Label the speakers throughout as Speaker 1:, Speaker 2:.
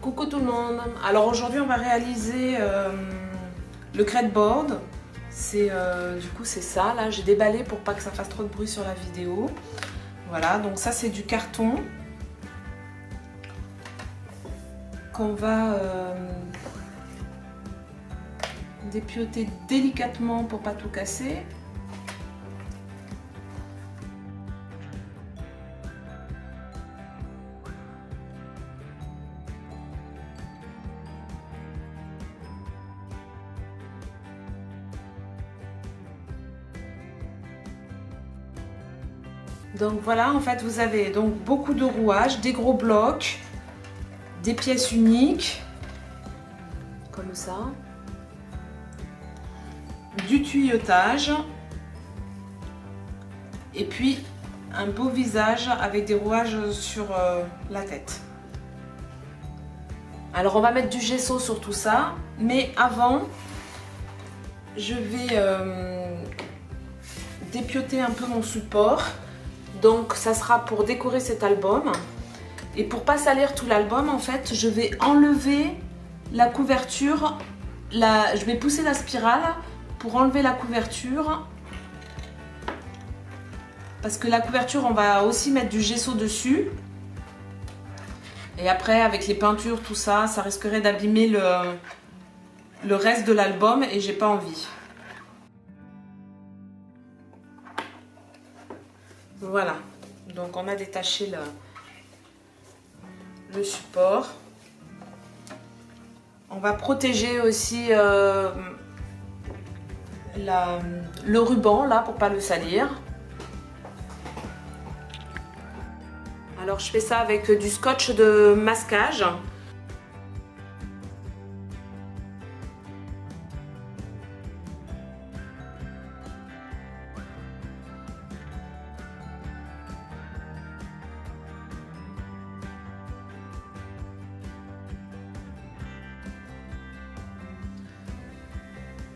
Speaker 1: Coucou tout le monde. Alors aujourd'hui on va réaliser le credboard. Du coup c'est ça, là j'ai déballé pour pas que ça fasse trop de bruit sur la vidéo. Voilà, donc ça c'est du carton qu'on va dépioter délicatement pour pas tout casser. Donc voilà, en fait vous avez donc beaucoup de rouages, des gros blocs, des pièces uniques, comme ça, du tuyautage, et puis un beau visage avec des rouages sur la tête. Alors on va mettre du gesso sur tout ça, mais avant je vais dépioter un peu mon support. Donc ça sera pour décorer cet album. Et pour pas salir tout l'album, en fait, je vais enlever la couverture. Je vais pousser la spirale pour enlever la couverture. Parce que la couverture, on va aussi mettre du gesso dessus. Et après, avec les peintures, tout ça, ça risquerait d'abîmer le reste de l'album et j'ai pas envie. Voilà, donc on a détaché le support. On va protéger aussi le ruban là pour pas le salir. Alors je fais ça avec du scotch de masquage.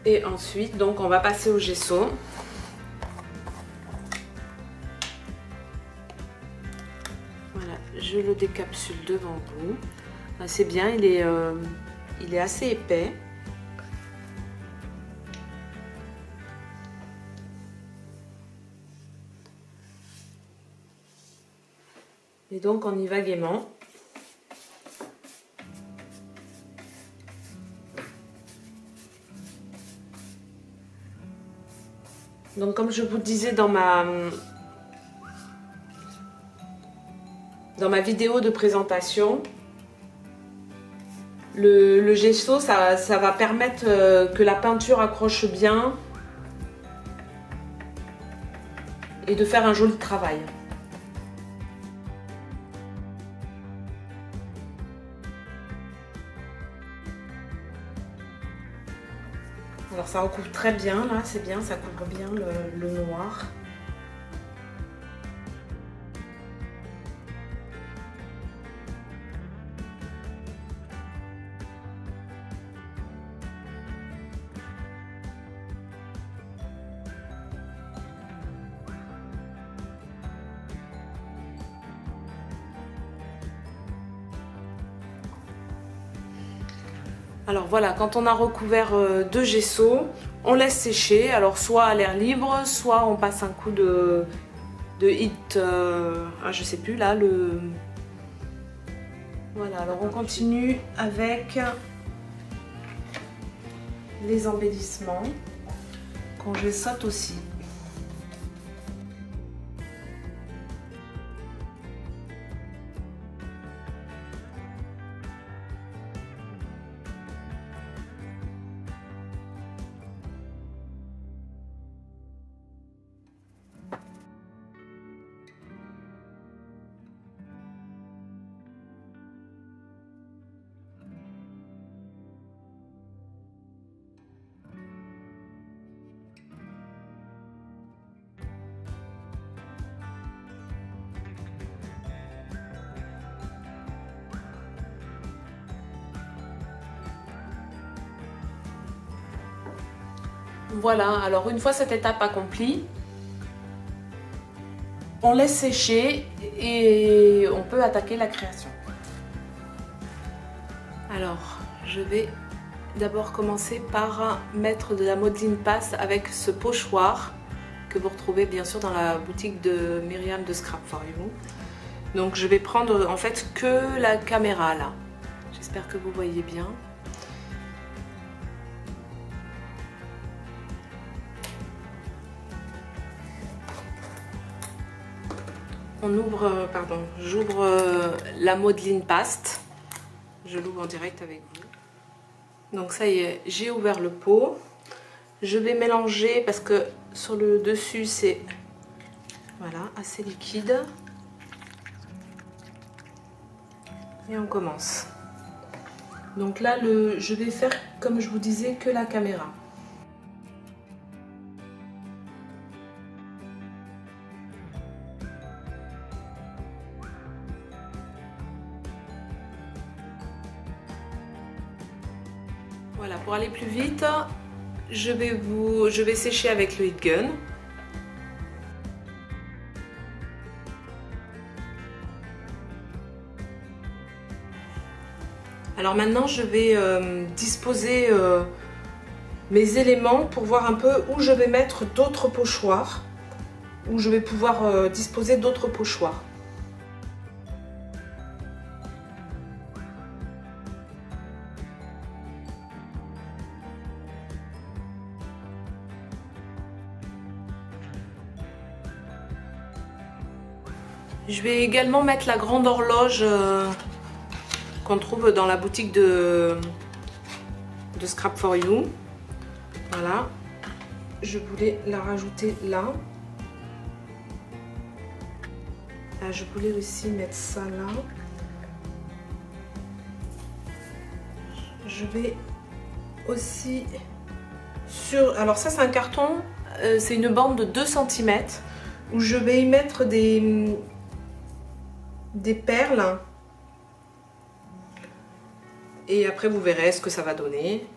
Speaker 1: Et ensuite, donc, on va passer au gesso. Voilà, je le décapsule devant vous. C'est bien, il est assez épais. Et donc, on y va gaiement. Donc comme je vous le disais dans ma vidéo de présentation, le gesso ça va permettre que la peinture accroche bien et de faire un joli travail. Alors ça recouvre très bien là, c'est bien, ça couvre bien le noir. Alors voilà, quand on a recouvert de gesso, on laisse sécher. Alors soit à l'air libre, soit on passe un coup de heat, je sais plus là, Voilà, alors on continue avec les embellissements qu'on gesso aussi. Voilà, alors une fois cette étape accomplie, on laisse sécher et on peut attaquer la création. Alors, je vais d'abord commencer par mettre de la modeling paste avec ce pochoir que vous retrouvez bien sûr dans la boutique de Myriam de Scrap for You. Donc je vais prendre en fait que la caméra là. J'espère que vous voyez bien. On ouvre, pardon, j'ouvre la modeling paste. Je l'ouvre en direct avec vous. Donc ça y est, j'ai ouvert le pot. Je vais mélanger parce que sur le dessus c'est voilà, assez liquide. Et on commence. Donc là, je vais faire comme je vous disais que la caméra. Voilà, pour aller plus vite, je vais sécher avec le heat gun. Alors maintenant, je vais disposer mes éléments pour voir un peu où je vais mettre d'autres pochoirs, où je vais pouvoir disposer d'autres pochoirs. Je vais également mettre la grande horloge qu'on trouve dans la boutique de Scrap for You. Voilà. Je voulais la rajouter là. Là, je voulais aussi mettre ça là. Je vais aussi sur... Alors ça c'est un carton, c'est une bande de 2 cm où je vais y mettre des perles. Et après vous verrez ce que ça va donner.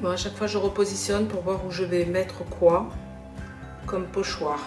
Speaker 1: Bon, à chaque fois je repositionne pour voir où je vais mettre quoi comme pochoir.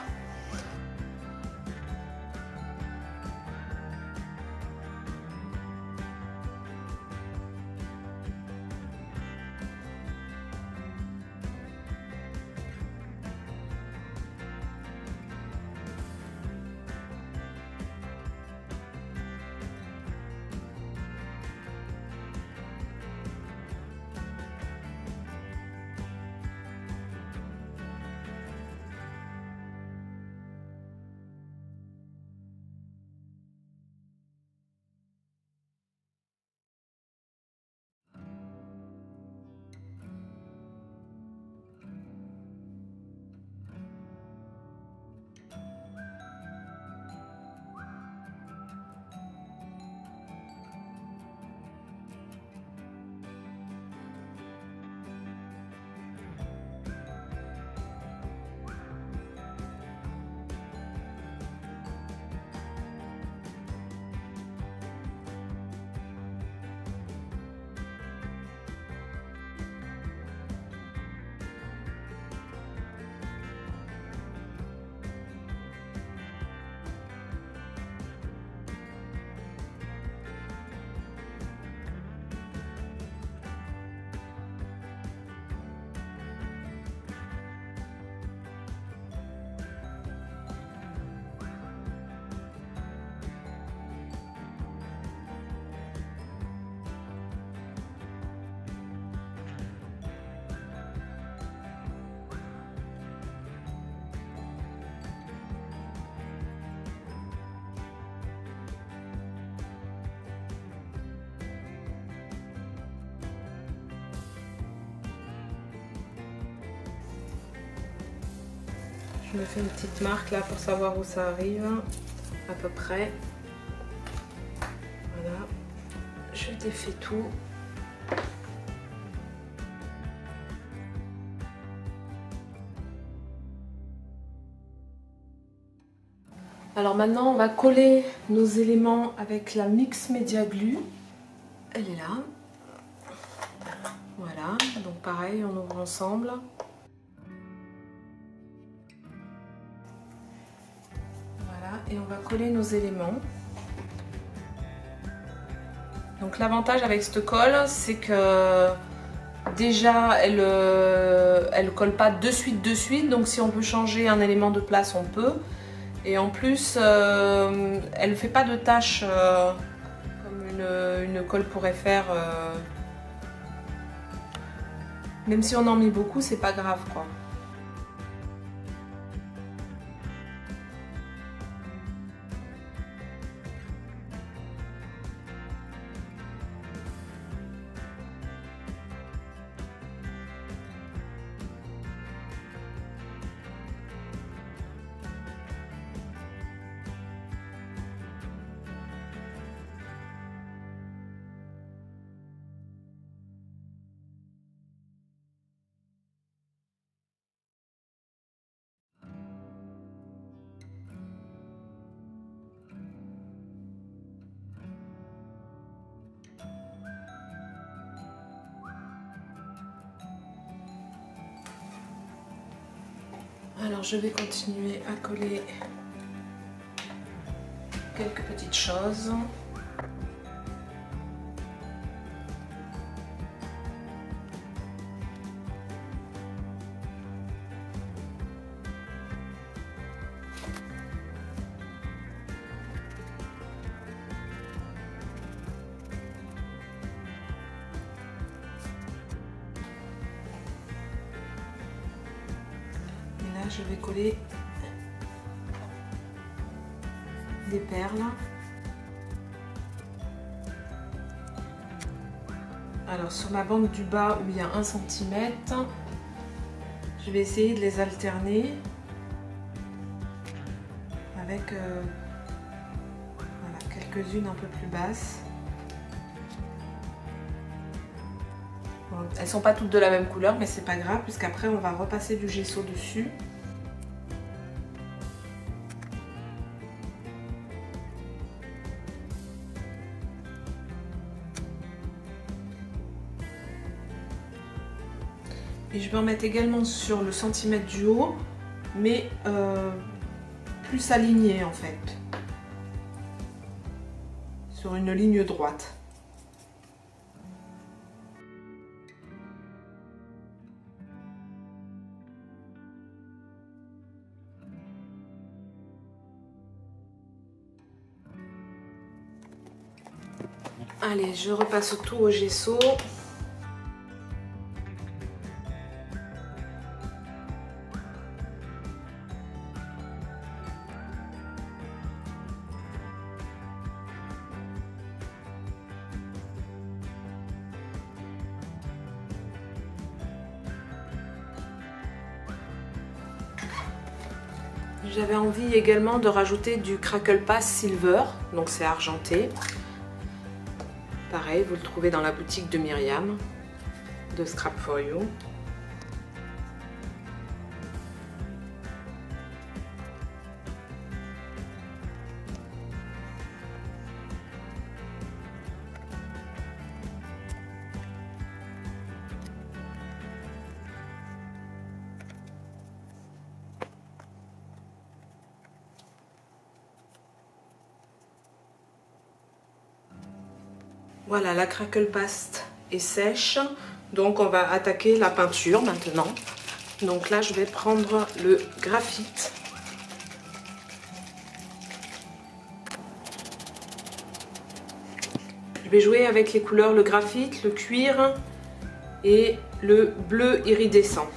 Speaker 1: Je me fais une petite marque là pour savoir où ça arrive, à peu près. Voilà, je défais tout. Alors maintenant on va coller nos éléments avec la Mix Media Glue. Elle est là. Voilà, donc pareil, on ouvre ensemble. Voilà, et on va coller nos éléments. Donc l'avantage avec cette colle, c'est que déjà elle colle pas de suite, donc si on peut changer un élément de place, on peut. Et en plus, elle ne fait pas de taches comme une colle pourrait faire. Même si on en met beaucoup, c'est pas grave quoi. Alors je vais continuer à coller quelques petites choses. Je vais coller des perles. Alors sur ma bande du bas où il y a 1 cm, je vais essayer de les alterner avec voilà, quelques-unes un peu plus basses. Bon, elles sont pas toutes de la même couleur, mais c'est pas grave puisqu'après on va repasser du gesso dessus. Et je vais en mettre également sur le centimètre du haut, mais plus aligné en fait, sur une ligne droite. Allez, je repasse tout au gesso. J'avais envie également de rajouter du Crackle Pass Silver, donc c'est argenté. Pareil, vous le trouvez dans la boutique de Myriam, de Scrap for You. Voilà, la Crackle Paste est sèche, donc on va attaquer la peinture maintenant. Donc là, je vais prendre le graphite. Je vais jouer avec les couleurs, le graphite, le cuir et le bleu iridescent.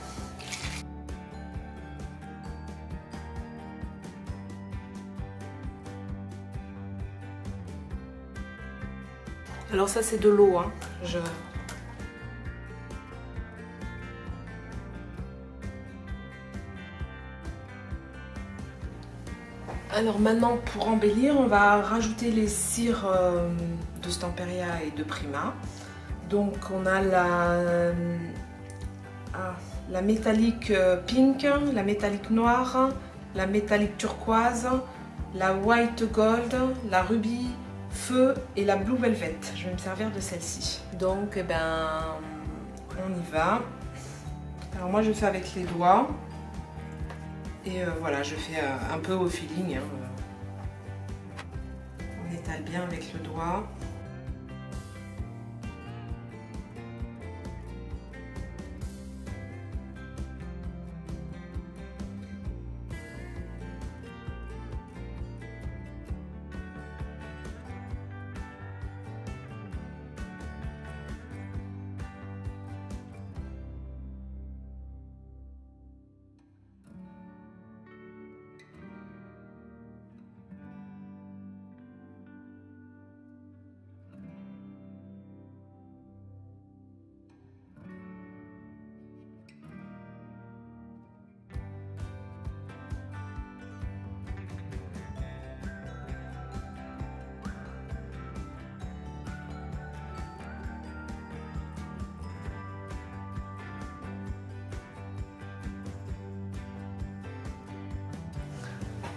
Speaker 1: Alors ça c'est de l'eau, hein. Alors maintenant pour embellir, on va rajouter les cires de Stamperia et de Prima. Donc on a la métallique pink, la métallique noire, la métallique turquoise, la white gold, la ruby feu et la blue velvet. Je vais me servir de celle-ci. Donc eh ben, on y va. Alors moi je fais avec les doigts. Et voilà, je fais un peu au feeling. Hein. On étale bien avec le doigt.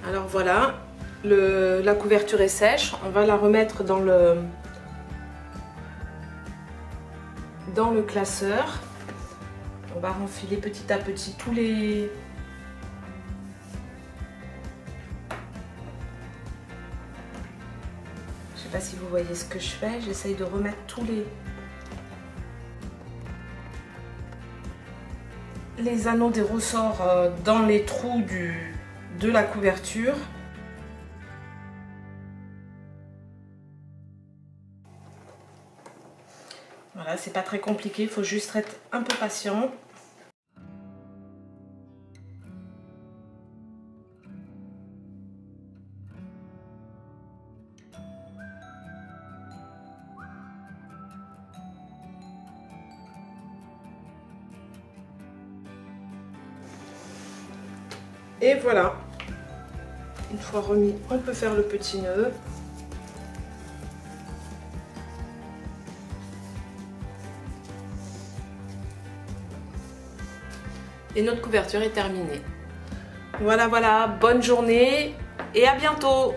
Speaker 1: Alors voilà, la couverture est sèche. On va la remettre dans le classeur. On va renfiler petit à petit tous les... Je sais pas si vous voyez ce que je fais. J'essaye de remettre tous les anneaux des ressorts dans les trous de la couverture. Voilà, c'est pas très compliqué, il faut juste être un peu patient. Et voilà, une fois remis, on peut faire le petit nœud. Et notre couverture est terminée. Voilà, bonne journée et à bientôt!